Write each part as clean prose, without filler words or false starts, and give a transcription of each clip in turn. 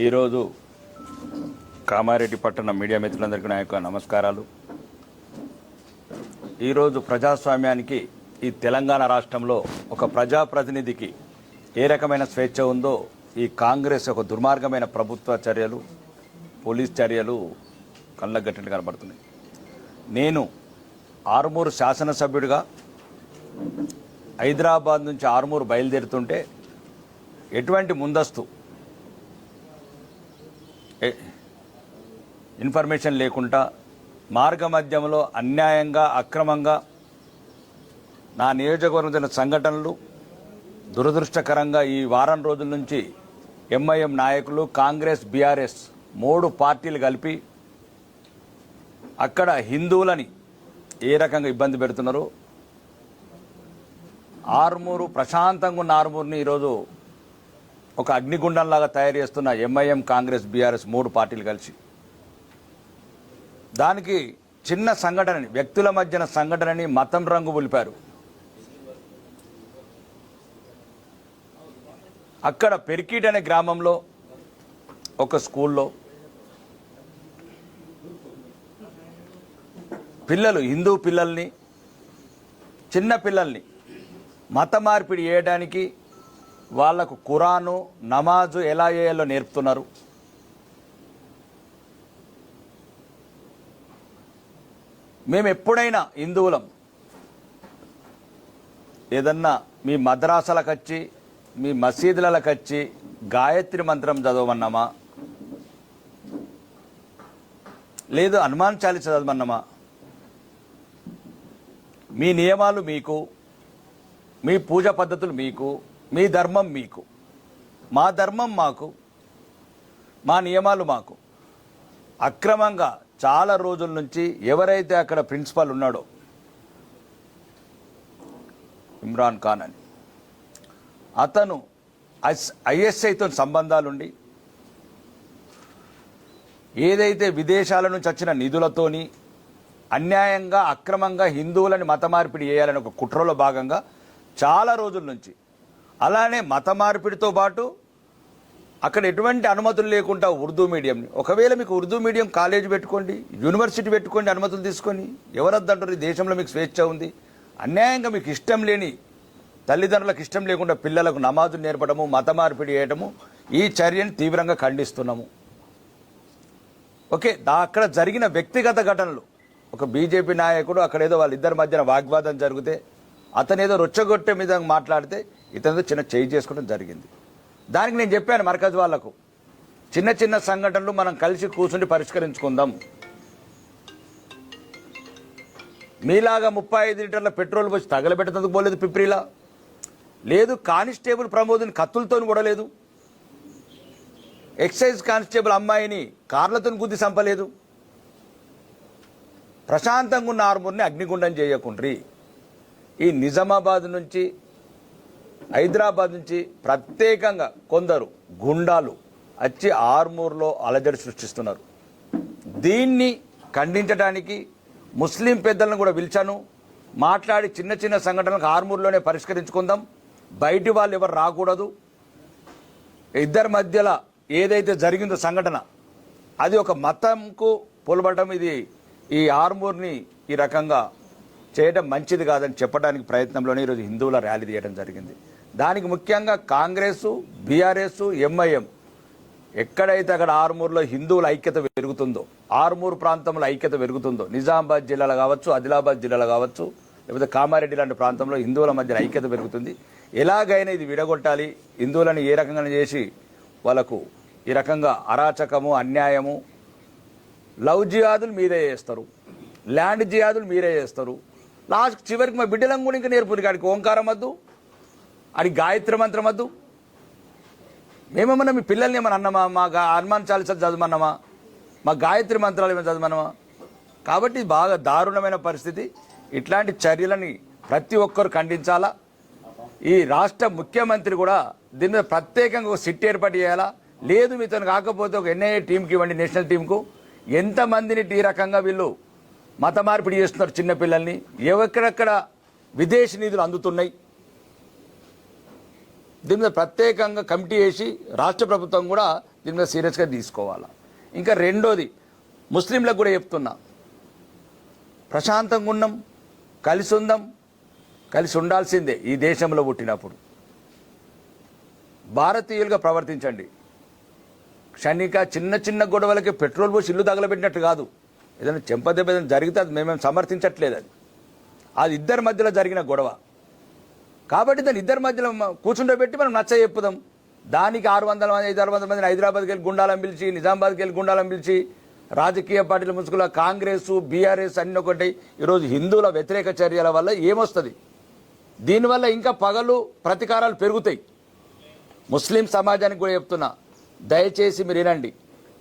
ఈరోజు కామారెడ్డి పట్టణ మీడియా మిత్రులందరికీ నా యొక్క నమస్కారాలు. ఈరోజు ప్రజాస్వామ్యానికి ఈ తెలంగాణ రాష్ట్రంలో ఒక ప్రజాప్రతినిధికి ఏ రకమైన స్వేచ్ఛ ఉందో ఈ కాంగ్రెస్ ఒక దుర్మార్గమైన ప్రభుత్వ చర్యలు, పోలీస్ చర్యలు కళ్ళగట్టినట్టు కనబడుతున్నాయి. నేను ఆరుమూరు శాసనసభ్యుడిగా హైదరాబాద్ నుంచి ఆరుమూరు బయలుదేరుతుంటే ఎటువంటి ముందస్తు ఇన్ఫర్మేషన్ లేకుండా మార్గ మధ్యంలో అన్యాయంగా అక్రమంగా నా నియోజకవర్గం జరిగిన సంఘటనలు దురదృష్టకరంగా ఈ వారం రోజుల నుంచి ఎంఐఎం నాయకులు, కాంగ్రెస్, బీఆర్ఎస్ 3 పార్టీలు కలిపి అక్కడ హిందువులని ఏ రకంగా ఇబ్బంది పెడుతున్నారో, ఆరుమూరు ప్రశాంతంగా ఉన్న ఆరుమూరుని ఈరోజు ఒక అగ్నిగుండంలాగా తయారు చేస్తున్న ఎంఐఎం, కాంగ్రెస్, బీఆర్ఎస్ 3 పార్టీలు కలిసి దానికి చిన్న సంఘటనని, వ్యక్తుల మధ్యన సంఘటనని మతం రంగు పులిపారు. అక్కడ పెరికీట్ అనే గ్రామంలో ఒక స్కూల్లో పిల్లలు, హిందూ పిల్లల్ని, చిన్న పిల్లల్ని మత మార్పిడి చేయడానికి వాళ్లకు ఖురాను, నమాజు ఎలా చేయాలో నేర్పుతున్నారు. మేము ఎప్పుడైనా హిందువులం ఏదన్నా మీ మద్రాసాలకు వచ్చి, మీ మసీదులకు వచ్చి గాయత్రి మంత్రం చదవమన్నామా, లేదు హనుమాన్ చాలీస చదవమన్నామా? మీ నియమాలు మీకు, మీ పూజ పద్ధతులు మీకు, మీ ధర్మం మీకు, మా ధర్మం మాకు, మా నియమాలు మాకు. అక్రమంగా చాలా రోజుల నుంచి ఎవరైతే అక్కడ ప్రిన్సిపాల్ ఉన్నాడో ఇమ్రాన్ ఖాన్ అని, అతను ఐఎస్ఐతో సంబంధాలుండి ఏదైతే విదేశాల నుంచి వచ్చిన నిధులతోని అన్యాయంగా అక్రమంగా హిందువులని మత మార్పిడి చేయాలని ఒక కుట్రలో భాగంగా చాలా రోజుల నుంచి, అలానే మత మార్పిడితో పాటు అక్కడ ఎటువంటి అనుమతులు లేకుండా ఉర్దూ మీడియంని, ఒకవేళ మీకు ఉర్దూ మీడియం కాలేజ్ పెట్టుకోండి, యూనివర్సిటీ పెట్టుకోండి, అనుమతులు తీసుకొని, ఎవరద్దంటారు? ఈ దేశంలో మీకు స్వేచ్ఛ ఉంది. అన్యాయంగా మీకు ఇష్టం లేని, తల్లిదండ్రులకు ఇష్టం లేకుండా పిల్లలకు నమాజు నేర్పడము, మత మార్పిడి చేయడము, ఈ చర్యను తీవ్రంగా ఖండిస్తున్నాము. ఓకే, అక్కడ జరిగిన వ్యక్తిగత ఘటనలు, ఒక బీజేపీ నాయకుడు అక్కడేదో వాళ్ళిద్దరి మధ్యన వాగ్వాదం జరిగితే అతనేదో రొచ్చగొట్టే మీద మాట్లాడితే ఇతనితో చిన్న చేయి చేసుకోవడం జరిగింది. దానికి నేను చెప్పాను మర్కజ్ వాళ్లకు, చిన్న చిన్న సంఘటనలు మనం కలిసి కూర్చుండి పరిష్కరించుకుందాం. మీలాగా 35 లీటర్ల పెట్రోల్ పోసి తగలబెట్టేందుకు పోలేదు పిప్రిలా, లేదు కానిస్టేబుల్ ప్రమోద్ని కత్తులతో కూడా లేదు, ఎక్సైజ్ కానిస్టేబుల్ అమ్మాయిని కార్లతో గుద్ది చంపలేదు. ప్రశాంతంగా ఉన్న ఆరుమూరిని అగ్నిగుండం చేయకుండ్రి. ఈ నిజామాబాద్ నుంచి, హైదరాబాద్ నుంచి ప్రత్యేకంగా కొందరు గుండాలు వచ్చి ఆరుమూరులో అలజడి సృష్టిస్తున్నారు. దీన్ని ఖండించడానికి ముస్లిం పెద్దలను కూడా పిలిచాను. మాట్లాడి చిన్న చిన్న సంఘటనలకు ఆరుమూరులోనే పరిష్కరించుకుందాం, బయటి వాళ్ళు ఎవరు రాకూడదు. ఇద్దరి మధ్యలో ఏదైతే జరిగిందో సంఘటన, అది ఒక మతంకు పొలబడటం, ఇది ఈ ఆరుమూరుని ఈ రకంగా చేయడం మంచిది కాదని చెప్పడానికి ప్రయత్నంలోనే ఈరోజు హిందువుల ర్యాలీ తీయడం జరిగింది. దానికి ముఖ్యంగా కాంగ్రెస్, బీఆర్ఎస్, ఎంఐఎం ఎక్కడైతే అక్కడ ఆరుమూరులో హిందువుల ఐక్యత పెరుగుతుందో, ఆరుమూరు ప్రాంతంలో ఐక్యత పెరుగుతుందో, నిజామాబాద్ జిల్లాలో కావచ్చు, ఆదిలాబాద్ జిల్లాలో కావచ్చు, లేకపోతే కామారెడ్డి లాంటి ప్రాంతంలో హిందువుల మధ్య ఐక్యత పెరుగుతుంది. ఎలాగైనా ఇది విడగొట్టాలి, హిందువులను ఏ రకంగా చేసి వాళ్ళకు ఈ రకంగా అరాచకము, అన్యాయము, లవ్ జిహాదులు మీరే చేస్తారు, ల్యాండ్ జిహాదులు మీరే చేస్తారు. లాస్ట్ చివరికి మా బిడ్డలను కూడా ఇంకా నేర్పుని, కాడికి ఓంకారం వద్దు, అది గాయత్రి మంత్రం వద్దు. మేమేమన్నా మీ పిల్లల్ని ఏమన్నా అన్నామా? మా హనుమాన్ చాలీసా చదవమన్నామా? మా గాయత్రి మంత్రాలు ఏమైనా చదవమన్నామా? కాబట్టి బాగా దారుణమైన పరిస్థితి. ఇట్లాంటి చర్యలని ప్రతి ఒక్కరు ఖండించాలా. ఈ రాష్ట్ర ముఖ్యమంత్రి కూడా దీని మీద ప్రత్యేకంగా ఒక సిట్ ఏర్పాటు చేయాలా. లేదు మీతో కాకపోతే ఒక ఎన్ఐఏ టీంకి ఇవ్వండి, నేషనల్ టీంకు. ఎంతమందిని ఈ రకంగా వీళ్ళు మత మార్పిడి చేస్తున్నారు చిన్నపిల్లల్ని, ఎక్కడెక్కడ విదేశీ నిధులు అందుతున్నాయి, దీని మీద ప్రత్యేకంగా కమిటీ వేసి రాష్ట్ర ప్రభుత్వం కూడా దీని మీద సీరియస్గా తీసుకోవాలి. ఇంకా రెండోది, ముస్లింలకు కూడా చెప్తున్నా, ప్రశాంతంగా ఉన్నాం, కలిసి ఉందాం, కలిసి ఉండాల్సిందే ఈ దేశంలో పుట్టినప్పుడు. భారతీయులుగా ప్రవర్తించండి. క్షణిక చిన్న చిన్న గొడవలకి పెట్రోల్ పోసి ఇల్లు తగలబెట్టినట్టు కాదు. ఏదైనా చెంపదెబ్బ ఏదైనా జరిగితే అది మేమేం సమర్థించట్లేదు. అది ఇద్దరి మధ్యలో జరిగిన గొడవ కాబట్టి దాన్ని ఇద్దరి మధ్యలో కూర్చుండబెట్టి మనం నచ్చ చెప్పుదాం. దానికి 600 మంది 500 మందిని హైదరాబాద్కి వెళ్ళి గుండాలను పిలిచి, నిజామాబాద్కి వెళ్ళి గుండాలను పిలిచి, రాజకీయ పార్టీల ముసుగుల కాంగ్రెస్ బీఆర్ఎస్ అన్ని ఒకటి ఈరోజు హిందువుల వ్యతిరేక చర్యల వల్ల ఏమొస్తుంది? దీనివల్ల ఇంకా పగలు ప్రతీకారాలు పెరుగుతాయి. ముస్లిం సమాజానికి కూడా చెప్తున్నా, దయచేసి మీరు వినండి.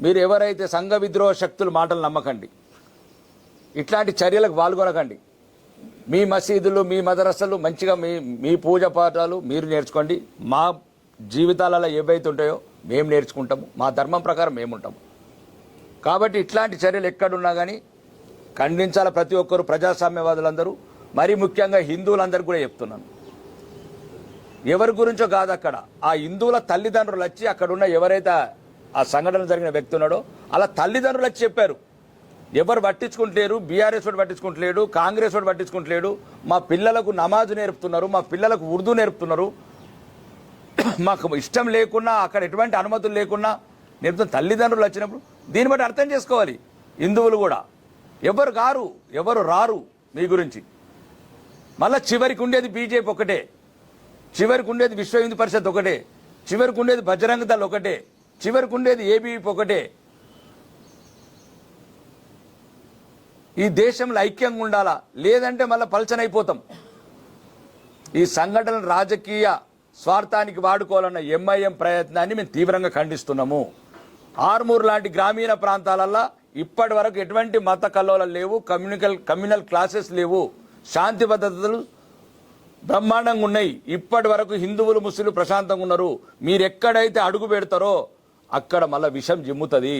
మీరు ఎవరైతే సంఘ విద్రోహ శక్తుల మాటలు నమ్మకండి, ఇట్లాంటి చర్యలకు పాల్గొనకండి. మీ మసీదులు, మీ మదరసలు మంచిగా మీ పూజ పాఠాలు మీరు నేర్చుకోండి. మా జీవితాలలో ఏవైతే ఉంటాయో మేము నేర్చుకుంటాము, మా ధర్మం ప్రకారం మేము ఉంటాము. కాబట్టి ఇట్లాంటి చర్యలు ఎక్కడున్నా కానీ ఖండించాల ప్రతి ఒక్కరు, ప్రజాస్వామ్యవాదులందరూ, మరీ ముఖ్యంగా హిందువులందరూ కూడా చెప్తున్నాను. ఎవరి గురించో కాదు, అక్కడ ఆ హిందువుల తల్లిదండ్రులు వచ్చి అక్కడున్న ఎవరైతే ఆ సంఘటన జరిగిన వ్యక్తి ఉన్నాడో అలా తల్లిదండ్రులు వచ్చి చెప్పారు. ఎవరు పట్టించుకుంటలేరు, బీఆర్ఎస్ వాడు పట్టించుకుంటలేడు, కాంగ్రెస్ వాడు పట్టించుకుంటలేడు. మా పిల్లలకు నమాజు నేర్పుతున్నారు, మా పిల్లలకు ఉర్దూ నేర్పుతున్నారు, మాకు ఇష్టం లేకున్నా అక్కడ ఎటువంటి అనుమతులు లేకున్నా నేర్పుతున్న తల్లిదండ్రులు వచ్చినప్పుడు దీన్ని బట్టి అర్థం చేసుకోవాలి. హిందువులు కూడా ఎవరు రారు మీ గురించి. మళ్ళీ చివరికి ఉండేది బీజేపీ ఒకటే, చివరికి ఉండేది విశ్వ హిందూ పరిషత్ ఒకటే, చివరికి ఉండేది బజరంగ దళ్ ఒకటే, చివరికి ఉండేది ఏబీవీపీ ఒకటే. ఈ దేశంలో ఐక్యంగా ఉండాలా, లేదంటే మళ్ళీ పలచనైపోతాం. ఈ సంఘటనలు రాజకీయ స్వార్థానికి వాడుకోవాలన్న ఎంఐఎం ప్రయత్నాన్ని మేము తీవ్రంగా ఖండిస్తున్నాము. ఆర్మూర్ లాంటి గ్రామీణ ప్రాంతాలల్లో ఇప్పటి వరకు ఎటువంటి మత కల్లోలాలు లేవు, కమ్యూనల్ క్లాసెస్ లేవు, శాంతి భద్రతలు బ్రహ్మాండంగా ఉన్నాయి. ఇప్పటి వరకు హిందువులు ముస్లింలు ప్రశాంతంగా ఉన్నారు. మీరు ఎక్కడైతే అడుగు పెడతారో అక్కడ మళ్ళీ విషం జిమ్ముతుంది.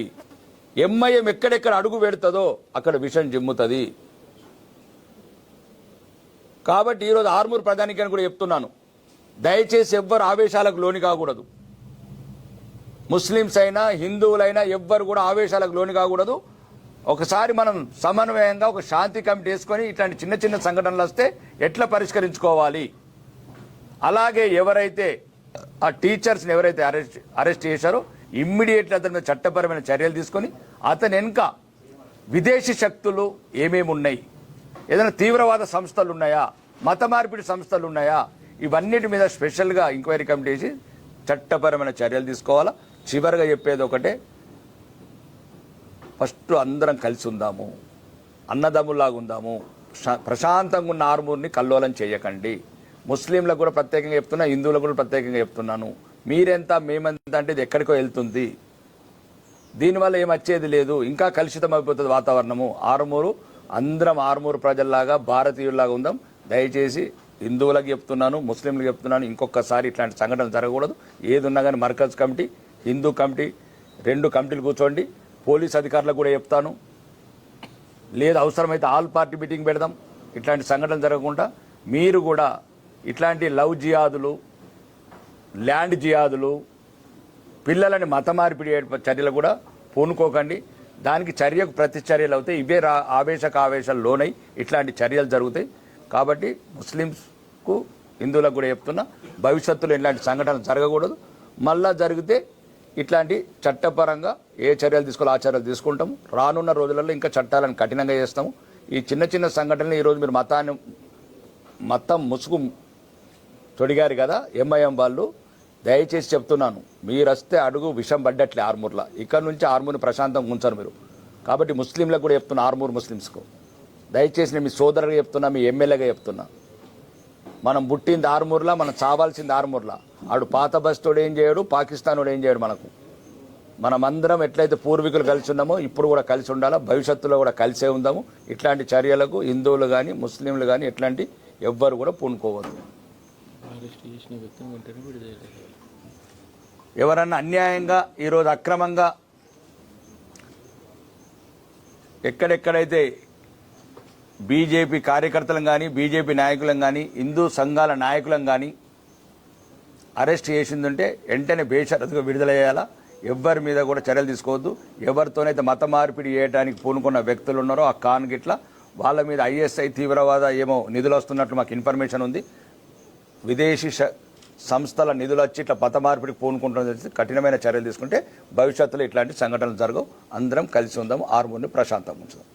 ఎంఐఎం ఎక్కడెక్కడ అడుగు పెడుతుందో అక్కడ విషం జిమ్ముతుంది. కాబట్టి ఈరోజు ఆర్మూర్ ప్రధానికని కూడా చెప్తున్నాను, దయచేసి ఎవ్వరు ఆవేశాలకు లోని కాకూడదు. ముస్లిమ్స్ అయినా హిందువులైనా ఎవ్వరు కూడా ఆవేశాలకు లోని కాకూడదు. ఒకసారి మనం సమన్వయంగా ఒక శాంతి కమిటీ వేసుకొని ఇట్లాంటి చిన్న చిన్న సంఘటనలు వస్తే ఎట్లా పరిష్కరించుకోవాలి, అలాగే ఎవరైతే ఆ టీచర్స్ని ఎవరైతే అరెస్ట్ చేశారో ఇమ్మీడియట్లీ అతని మీద చట్టపరమైన చర్యలు తీసుకొని అతని వెనుక విదేశీ శక్తులు ఏమేమి ఉన్నాయి, ఏదైనా తీవ్రవాద సంస్థలు ఉన్నాయా, మత మార్పిడి సంస్థలు ఉన్నాయా, ఇవన్నిటి మీద స్పెషల్గా ఎంక్వైరీ కమిటీ వేసి చట్టపరమైన చర్యలు తీసుకోవాలా. చివరిగా చెప్పేది ఒకటే, ఫస్ట్ అందరం కలిసి ఉందాము, అన్నదమ్ములాగా ఉందాము, ప్రశాంతంగా ఉన్న ఆర్మూర్ని కల్లోలం చేయకండి. ముస్లింలకు కూడా ప్రత్యేకంగా చెప్తున్నా, హిందువులకు కూడా ప్రత్యేకంగా చెప్తున్నాను. మీరెంత మేమెంత అంటే ఇది ఎక్కడికో వెళ్తుంది, దీనివల్ల ఏం వచ్చేది లేదు, ఇంకా కలుషితం అయిపోతుంది వాతావరణము. అందరం ఆర్మూరు ప్రజల్లాగా భారతీయుల్లాగా ఉందాం. దయచేసి హిందువులకు చెప్తున్నాను, ముస్లింలకు చెప్తున్నాను, ఇంకొకసారి ఇట్లాంటి సంఘటనలు జరగకూడదు. ఏది ఉన్నా కానీ మర్కజ్ కమిటీ, హిందూ కమిటీ, 2 కమిటీలు కూర్చోండి. పోలీస్ అధికారులకు కూడా చెప్తాను, లేదు అవసరమైతే ఆల్ పార్టీ మీటింగ్ పెడదాం. ఇట్లాంటి సంఘటనలు జరగకుండా మీరు కూడా ఇట్లాంటి లవ్ జిహాదులు, ల్యాండ్ జిహాదులు, పిల్లలని మత మార్పిడి చర్యలు కూడా పూనుకోకండి. దానికి చర్యకు ప్రతి చర్యలు అవుతాయి. ఇవే ఆవేశాలు లోనై ఇట్లాంటి చర్యలు జరుగుతాయి. కాబట్టి ముస్లిమ్స్కు హిందువులకు కూడా చెప్తున్నా, భవిష్యత్తులో ఇట్లాంటి సంఘటనలు జరగకూడదు. మళ్ళా జరిగితే ఇట్లాంటి చట్టపరంగా ఏ చర్యలు తీసుకోవాలో ఆ చర్యలు తీసుకుంటాము. రానున్న రోజులలో ఇంకా చట్టాలను కఠినంగా చేస్తాము. ఈ చిన్న చిన్న సంఘటనలు ఈరోజు మీరు మతం ముసుగు తొడిగారు కదా ఎంఐఎం వాళ్ళు, దయచేసి చెప్తున్నాను, మీరు వస్తే అడుగు విషం పడ్డట్లే ఆర్మూర్లో. ఇక్కడ నుంచి ఆర్మూర్ని ప్రశాంతంగా ఉంచారు మీరు. కాబట్టి ముస్లింలకు కూడా చెప్తున్నా, ఆర్మూర్ ముస్లిమ్స్కు దయచేసి నేను మీ సోదరుగా చెప్తున్నా, మీ ఎమ్మెల్యేగా చెప్తున్నా, మనం పుట్టింది ఆర్మూర్లా, మనం చావాల్సింది ఆర్మూర్లా. ఆడు పాత బస్తోడు ఏం చేయడు, పాకిస్తాన్ వాడు ఏం చేయడు. మనమందరం ఎట్లయితే పూర్వీకులు కలిసి ఉన్నామో ఇప్పుడు కూడా కలిసి ఉండాలా, భవిష్యత్తులో కూడా కలిసే ఉందాము. ఇట్లాంటి చర్యలకు హిందువులు కానీ ముస్లింలు కానీ ఎట్లాంటి ఎవ్వరు కూడా పూనుకోవద్దు. ఎవరన్నా అన్యాయంగా ఈరోజు అక్రమంగా ఎక్కడెక్కడైతే బీజేపీ కార్యకర్తలను కానీ, బీజేపీ నాయకులను కానీ, హిందూ సంఘాల నాయకులను కానీ అరెస్ట్ చేసిందంటే వెంటనే బేషరతుగా విడుదల చేయాలా. ఎవ్వరి మీద కూడా చర్యలు తీసుకోవద్దు. ఎవరితోనైతే మత మార్పిడి చేయడానికి పూనుకున్న వ్యక్తులు ఉన్నారో ఆ ఖాన్ గిట్లా వాళ్ళ మీద ఐఎస్ఐ తీవ్రవాద ఏమో నిధులు వస్తున్నట్లు మాకు ఇన్ఫర్మేషన్ ఉంది. విదేశీ సంస్థల నిధులు వచ్చి ఇట్లా మత మార్పిడికి పూనుకుంటున్న కఠినమైన చర్యలు తీసుకుంటే భవిష్యత్తులో ఇట్లాంటి సంఘటనలు జరగవు. అందరం కలిసి ఉందాము, ఆర్మూర్ని ప్రశాంతంగా ఉంచుదాం.